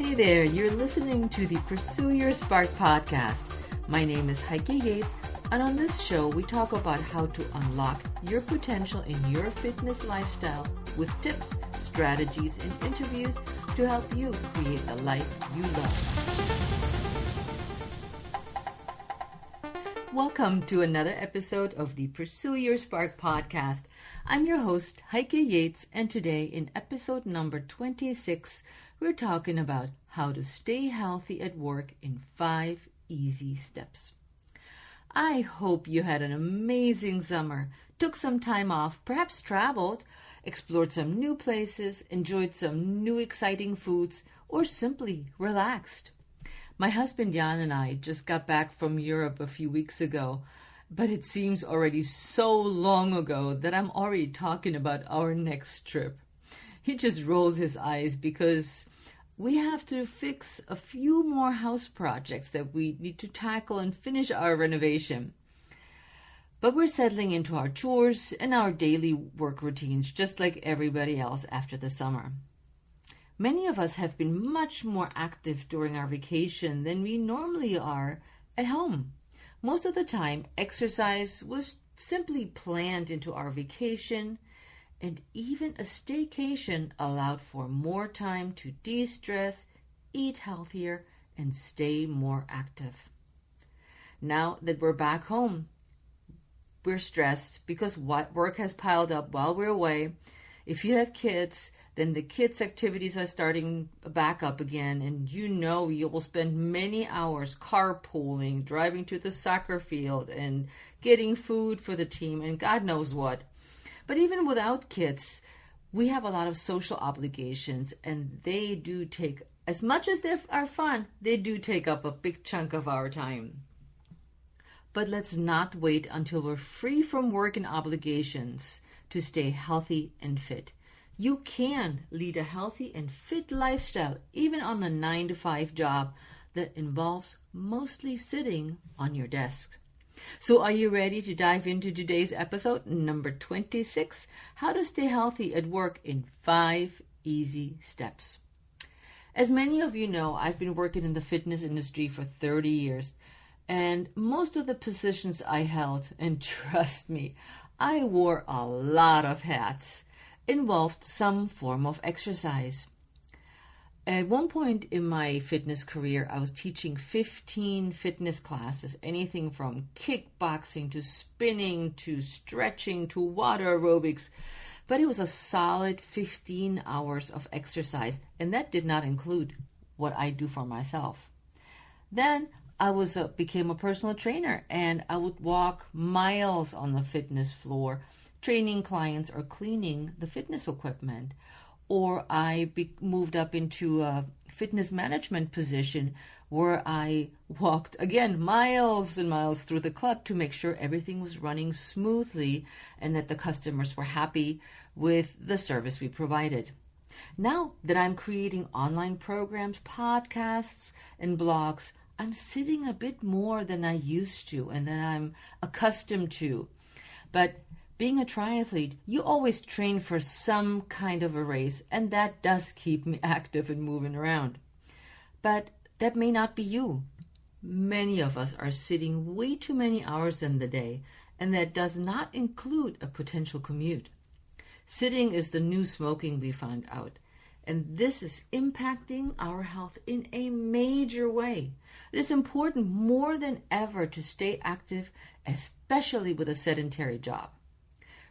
Hey there, you're listening to the Pursue Your Spark podcast. My name is Heike Yates, and on this show we talk about how to unlock your potential in your fitness lifestyle with tips, strategies, and interviews to help you create a life you love. Welcome to another episode of the Pursue Your Spark podcast. I'm your host, Heike Yates, and today in episode number 26, we're talking about how to stay healthy at work in 5 easy steps. I hope you had an amazing summer, took some time off, perhaps traveled, explored some new places, enjoyed some new exciting foods, or simply relaxed. My husband Jan and I just got back from Europe a few weeks ago, but it seems already so long ago that I'm already talking about our next trip. He just rolls his eyes because we have to fix a few more house projects that we need to tackle and finish our renovation. But we're settling into our chores and our daily work routines just like everybody else after the summer. Many of us have been much more active during our vacation than we normally are at home. Most of the time, exercise was simply planned into our vacation, and even a staycation allowed for more time to de-stress, eat healthier, and stay more active. Now that we're back home, we're stressed because work has piled up while we're away. If you have kids, then the kids' activities are starting back up again, and you will spend many hours carpooling, driving to the soccer field, and getting food for the team, and God knows what. But even without kids, we have a lot of social obligations, and they do take, as much as they are fun, they do take up a big chunk of our time. But let's not wait until we're free from work and obligations to stay healthy and fit. You can lead a healthy and fit lifestyle even on a 9-to-5 job that involves mostly sitting on your desk. So are you ready to dive into today's episode, number 26, How to Stay Healthy at Work in 5 Easy Steps? As many of you know, I've been working in the fitness industry for 30 years, and most of the positions I held, and trust me, I wore a lot of hats, involved some form of exercise. At one point in my fitness career, I was teaching 15 fitness classes, anything from kickboxing to spinning to stretching to water aerobics. But it was a solid 15 hours of exercise, and that did not include what I do for myself. Then I became a personal trainer, and I would walk miles on the fitness floor, training clients or cleaning the fitness equipment. Or I moved up into a fitness management position where I walked, again, miles and miles through the club to make sure everything was running smoothly and that the customers were happy with the service we provided. Now that I'm creating online programs, podcasts, and blogs, I'm sitting a bit more than I used to and than I'm accustomed to. But being a triathlete, you always train for some kind of a race, and that does keep me active and moving around. But that may not be you. Many of us are sitting way too many hours in the day, and that does not include a potential commute. Sitting is the new smoking, we found out, and this is impacting our health in a major way. It is important more than ever to stay active, especially with a sedentary job.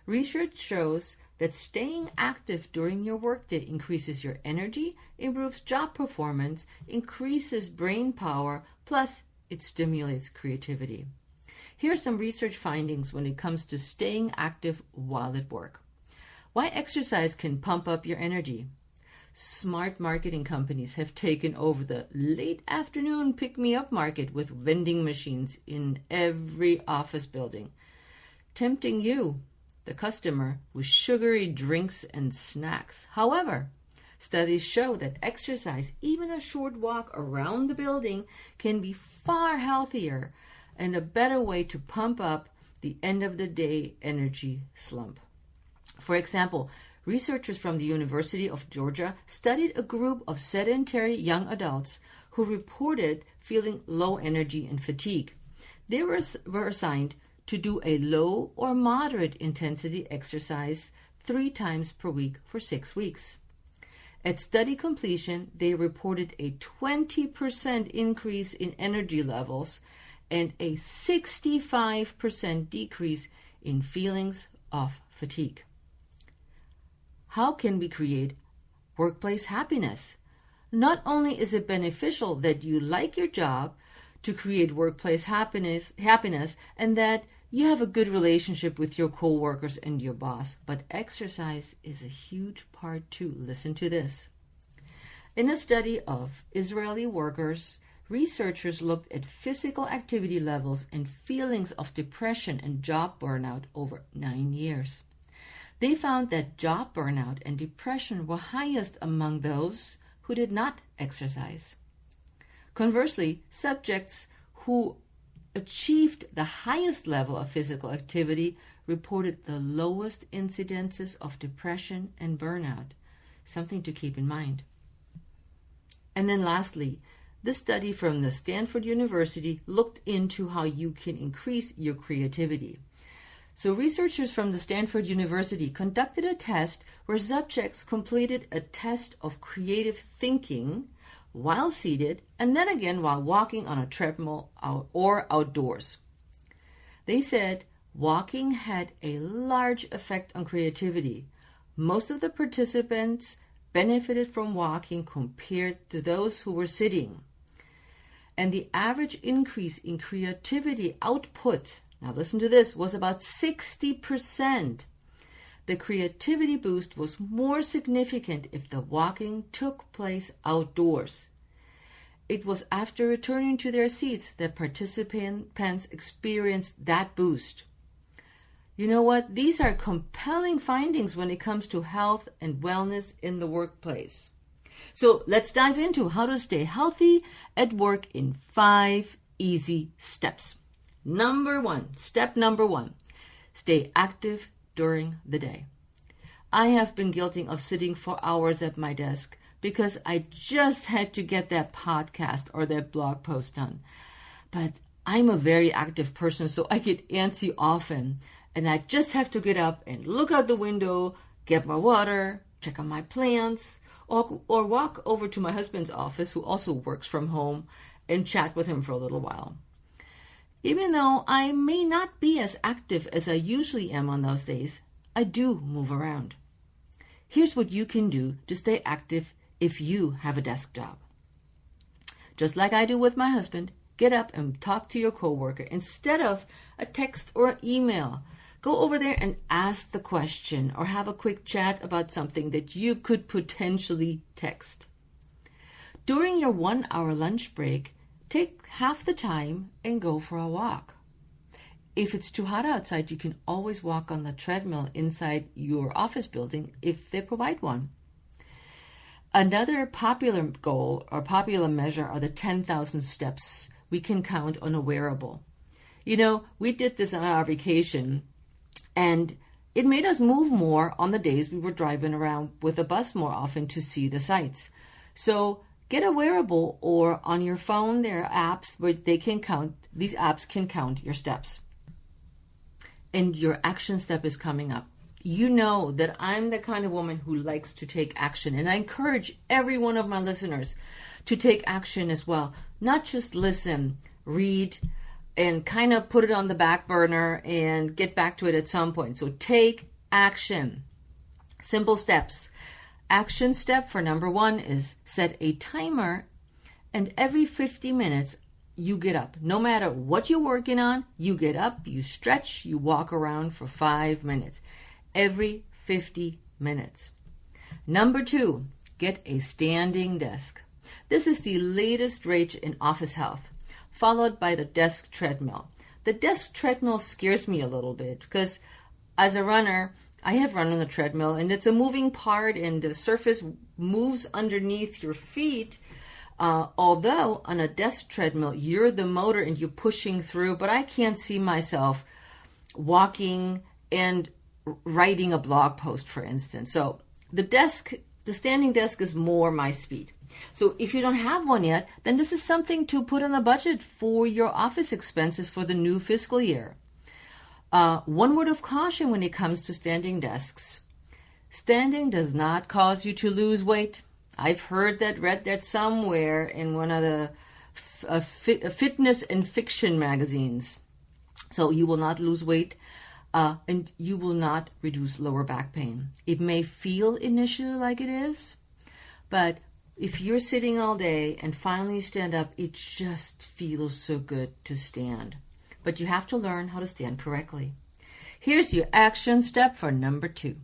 Research shows that staying active during your workday increases your energy, improves job performance, increases brain power, plus it stimulates creativity. Here are some research findings when it comes to staying active while at work. Why exercise can pump up your energy. Smart marketing companies have taken over the late afternoon pick-me-up market with vending machines in every office building, tempting you, the customer, with sugary drinks and snacks. However, studies show that exercise, even a short walk around the building, can be far healthier and a better way to pump up the end of the day energy slump. For example, researchers from the University of Georgia studied a group of sedentary young adults who reported feeling low energy and fatigue. They were assigned to do a low or moderate intensity exercise 3 times per week for 6 weeks. At study completion, they reported a 20% increase in energy levels and a 65% decrease in feelings of fatigue. How can we create workplace happiness? Not only is it beneficial that you like your job to create workplace happiness and that you have a good relationship with your coworkers and your boss, but exercise is a huge part too. Listen to this. In a study of Israeli workers, researchers looked at physical activity levels and feelings of depression and job burnout over 9 years. They found that job burnout and depression were highest among those who did not exercise. Conversely, subjects who achieved the highest level of physical activity reported the lowest incidences of depression and burnout, something to keep in mind. And then lastly, this study from the Stanford University looked into how you can increase your creativity. So researchers from the Stanford University conducted a test where subjects completed a test of creative thinking while seated and then again while walking on a treadmill or outdoors. They said walking had a large effect on creativity. Most of the participants benefited from walking compared to those who were sitting. And the average increase in creativity output, now listen to this, was about 60%. The creativity boost was more significant if the walking took place outdoors. It was after returning to their seats that participants experienced that boost. You know what? These are compelling findings when it comes to health and wellness in the workplace. So let's dive into how to stay healthy at work in 5 easy steps. Step number one, stay active during the day. I have been guilty of sitting for hours at my desk because I just had to get that podcast or that blog post done. But I'm a very active person, so I get antsy often, and I just have to get up and look out the window, get my water, check on my plants, or walk over to my husband's office, who also works from home, and chat with him for a little while. Even though I may not be as active as I usually am on those days, I do move around. Here's what you can do to stay active if you have a desk job. Just like I do with my husband, get up and talk to your coworker instead of a text or email. Go over there and ask the question or have a quick chat about something that you could potentially text. During your 1-hour lunch break, take half the time and go for a walk. If it's too hot outside, you can always walk on the treadmill inside your office building if they provide one. Another popular goal or popular measure are the 10,000 steps we can count on a wearable. You know, we did this on our vacation, and it made us move more on the days we were driving around with a bus more often to see the sights. So get a wearable, or on your phone there are apps where these apps can count your steps. And your action step is coming up. You know that I'm the kind of woman who likes to take action, and I encourage every one of my listeners to take action as well. Not just listen, read, and kind of put it on the back burner and get back to it at some point. So take action. Simple steps. Action step for number 1 is set a timer, and every 50 minutes you get up. No matter what you're working on, you get up, you stretch, you walk around for 5 minutes. Every 50 minutes. Number 2, get a standing desk. This is the latest rage in office health, followed by the desk treadmill. The desk treadmill scares me a little bit because as a runner, I have run on the treadmill, and it's a moving part and the surface moves underneath your feet. Although on a desk treadmill, you're the motor and you're pushing through, but I can't see myself walking and writing a blog post, for instance. So the standing desk is more my speed. So if you don't have one yet, then this is something to put on the budget for your office expenses for the new fiscal year. One word of caution when it comes to standing desks. Standing does not cause you to lose weight. I've read that somewhere in one of the fitness and fiction magazines. So you will not lose weight, and you will not reduce lower back pain. It may feel initially like it is, but if you're sitting all day and finally stand up, it just feels so good to stand. But you have to learn how to stand correctly. Here's your action step for number 2.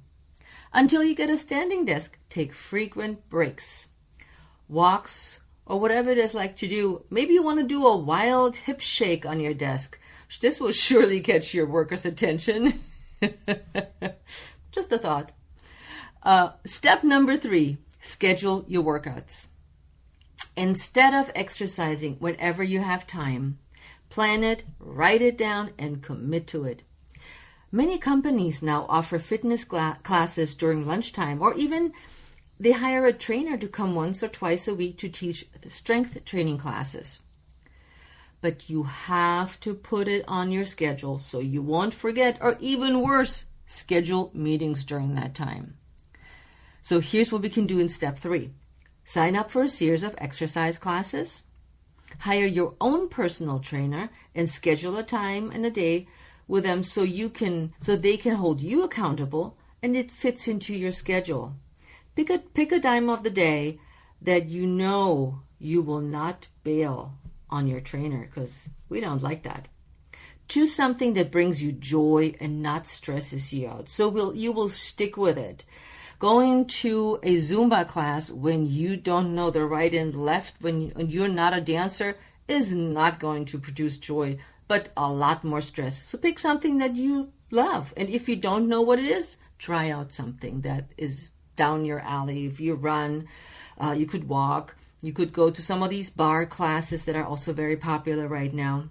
Until you get a standing desk, take frequent breaks, walks, or whatever it is like to do. Maybe you want to do a wild hip shake on your desk. This will surely catch your workers' attention. Just a thought. Step number 3, schedule your workouts. Instead of exercising whenever you have time, plan it, write it down, and commit to it. Many companies now offer fitness classes during lunchtime, or even they hire a trainer to come once or twice a week to teach the strength training classes. But you have to put it on your schedule so you won't forget, or even worse, schedule meetings during that time. So here's what we can do in step 3. Sign up for a series of exercise classes. Hire your own personal trainer and schedule a time and a day with them so they can hold you accountable and it fits into your schedule. Pick a time of the day that you know you will not bail on your trainer, because we don't like that. Choose something that brings you joy and not stresses you out, so you will stick with it. Going to a Zumba class when you don't know the right and left, when you're not a dancer, is not going to produce joy, but a lot more stress. So pick something that you love. And if you don't know what it is, try out something that is down your alley. If you run, you could walk. You could go to some of these bar classes that are also very popular right now.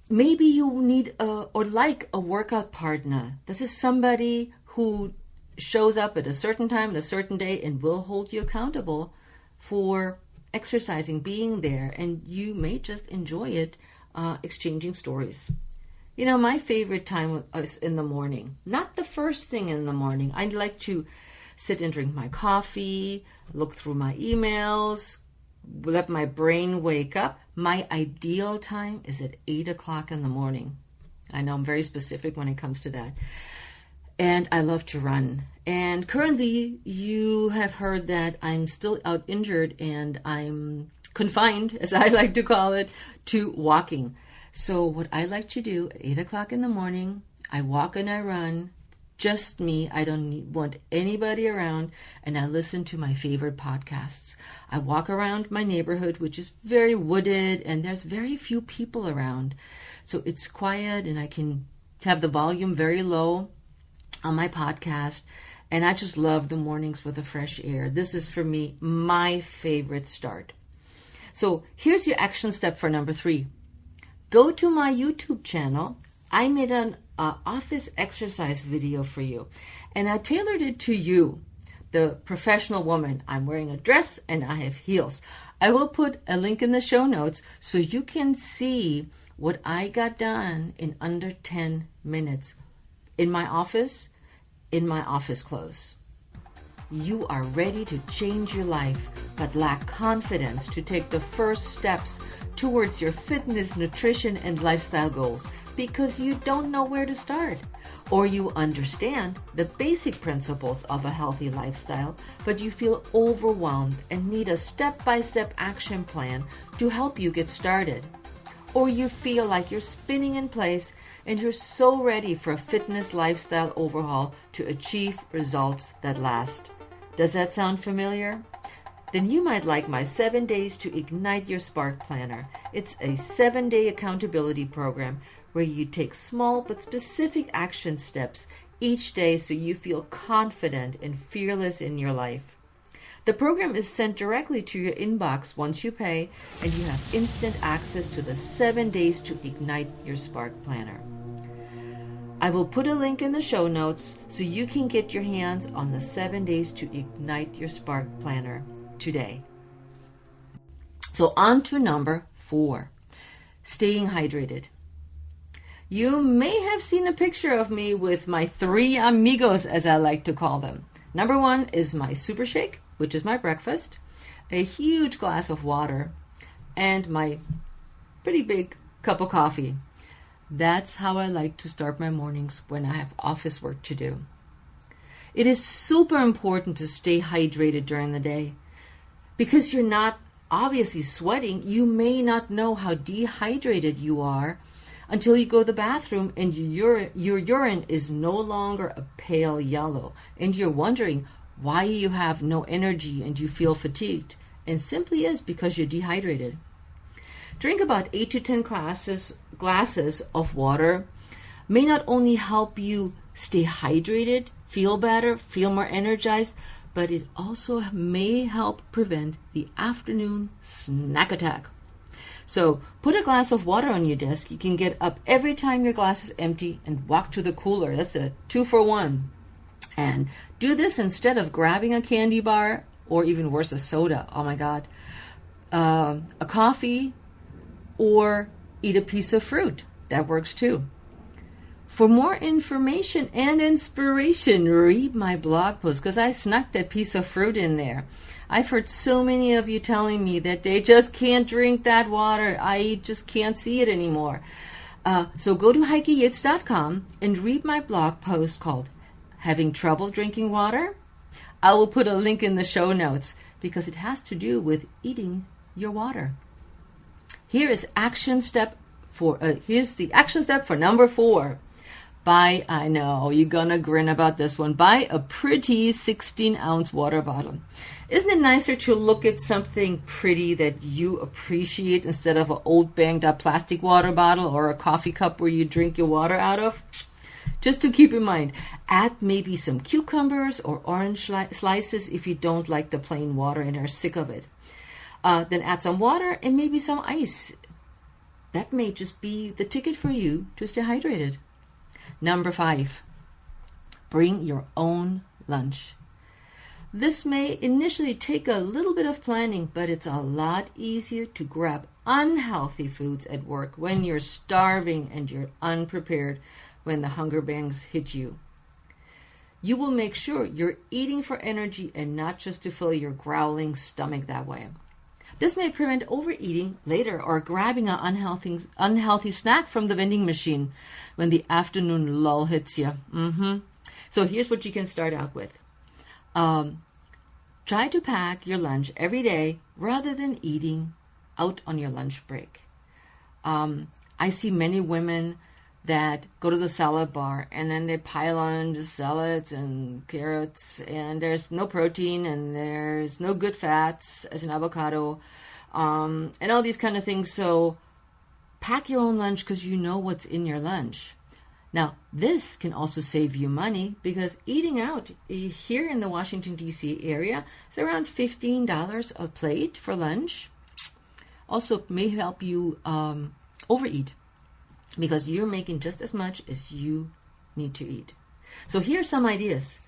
Maybe you need or like a workout partner. This is somebody who shows up at a certain time, at a certain day, and will hold you accountable for exercising, being there, and you may just enjoy it, exchanging stories. You know, my favorite time is in the morning. Not the first thing in the morning. I'd like to sit and drink my coffee, look through my emails, let my brain wake up. My ideal time is at 8 o'clock in the morning. I know I'm very specific when it comes to that. And I love to run. And currently, you have heard that I'm still out injured and I'm confined, as I like to call it, to walking. So what I like to do at 8 o'clock in the morning, I walk and I run, just me. I don't want anybody around, and I listen to my favorite podcasts. I walk around my neighborhood, which is very wooded, and there's very few people around. So it's quiet, and I can have the volume very low on my podcast, and I just love the mornings with the fresh air. This is, for me, my favorite start. So here's your action step for number 3. Go to my YouTube channel. I made an office exercise video for you, and I tailored it to you, the professional woman. I'm wearing a dress and I have heels. I will put a link in the show notes so you can see what I got done in under 10 minutes in my office clothes. You are ready to change your life, but lack confidence to take the first steps towards your fitness, nutrition, and lifestyle goals because you don't know where to start. Or you understand the basic principles of a healthy lifestyle, but you feel overwhelmed and need a step-by-step action plan to help you get started. Or you feel like you're spinning in place and you're so ready for a fitness lifestyle overhaul to achieve results that last. Does that sound familiar? Then you might like my 7 days to ignite your spark planner. It's a 7-day accountability program where you take small but specific action steps each day so you feel confident and fearless in your life. The program is sent directly to your inbox once you pay, and you have instant access to the 7 days to ignite your spark planner. I will put a link in the show notes so you can get your hands on the 7 days to ignite your spark planner today. So on to number 4, staying hydrated. You may have seen a picture of me with my 3 amigos, as I like to call them. Number 1 is my super shake, which is my breakfast, a huge glass of water, and my pretty big cup of coffee. That's how I like to start my mornings when I have office work to do. It is super important to stay hydrated during the day. Because you're not obviously sweating, you may not know how dehydrated you are until you go to the bathroom and your urine is no longer a pale yellow and you're wondering why you have no energy and you feel fatigued. And simply is because you're dehydrated. Drink about 8 to 10 glasses of water may not only help you stay hydrated, feel better, feel more energized, but it also may help prevent the afternoon snack attack. So put a glass of water on your desk. You can get up every time your glass is empty and walk to the cooler. That's a 2-for-1. And do this instead of grabbing a candy bar or even worse, a soda. Oh my God. A coffee, or eat a piece of fruit. That works too. For more information and inspiration, read my blog post because I snuck that piece of fruit in there. I've heard so many of you telling me that they just can't drink that water. I just can't see it anymore. So go to heikeyates.com and read my blog post called Having Trouble Drinking Water? I will put a link in the show notes because it has to do with eating your water. Here's the action step for number 4. I know you're gonna grin about this one. Buy a pretty 16-ounce water bottle. Isn't it nicer to look at something pretty that you appreciate instead of an old banged up plastic water bottle or a coffee cup where you drink your water out of? Just to keep in mind, add maybe some cucumbers or orange slices if you don't like the plain water and are sick of it. Then add some water and maybe some ice. That may just be the ticket for you to stay hydrated. Number 5, bring your own lunch. This may initially take a little bit of planning, but it's a lot easier to grab unhealthy foods at work when you're starving and you're unprepared when the hunger pangs hit you. You will make sure you're eating for energy and not just to fill your growling stomach that way. This may prevent overeating later or grabbing an unhealthy snack from the vending machine when the afternoon lull hits you. So here's what you can start out with. Try to pack your lunch every day rather than eating out on your lunch break. I see many women that go to the salad bar and then they pile on just salads and carrots and there's no protein and there's no good fats as an avocado and all these kind of things. So pack your own lunch because you know what's in your lunch. Now, this can also save you money because eating out here in the Washington, D.C. area is around $15 a plate for lunch. Also may help you overeat, because you're making just as much as you need to eat. So here's some ideas.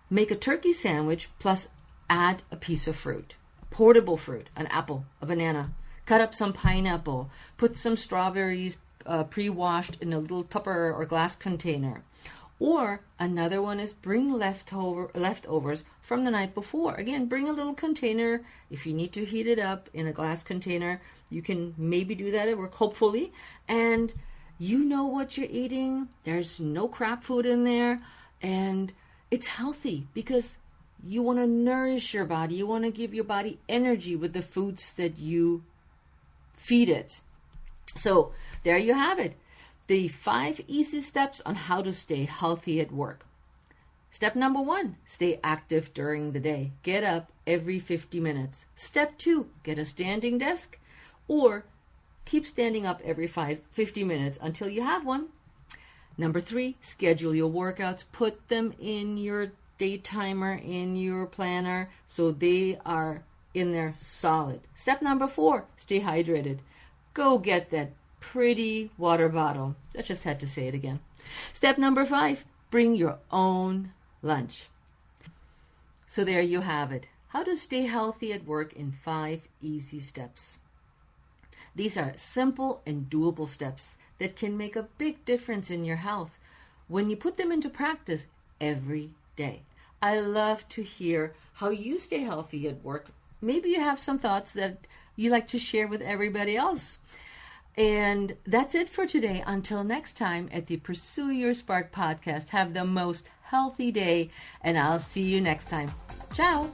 Make a turkey sandwich plus add a piece of fruit. Portable fruit, an apple, a banana. Cut up some pineapple. Put some strawberries pre-washed in a little Tupper or glass container. Or another one is bring leftovers from the night before. Again, bring a little container. If you need to heat it up in a glass container, you can maybe do that at work, hopefully. And you know what you're eating. There's no crap food in there. And it's healthy because you want to nourish your body. You want to give your body energy with the foods that you feed it. So there you have it. The 5 easy steps on how to stay healthy at work. Step number 1, stay active during the day. Get up every 50 minutes. Step 2, get a standing desk or keep standing up every 50 minutes until you have one. Number 3, schedule your workouts. Put them in your day timer, in your planner, so they are in there solid. Step number 4, stay hydrated. Go get that pretty water bottle. I just had to say it again. Step number 5, bring your own lunch. So there you have it. How to stay healthy at work in 5 easy steps. These are simple and doable steps that can make a big difference in your health when you put them into practice every day. I love to hear how you stay healthy at work. Maybe you have some thoughts that you like to share with everybody else. And that's it for today. Until next time at the Pursue Your Spark podcast, have the most healthy day, and I'll see you next time. Ciao.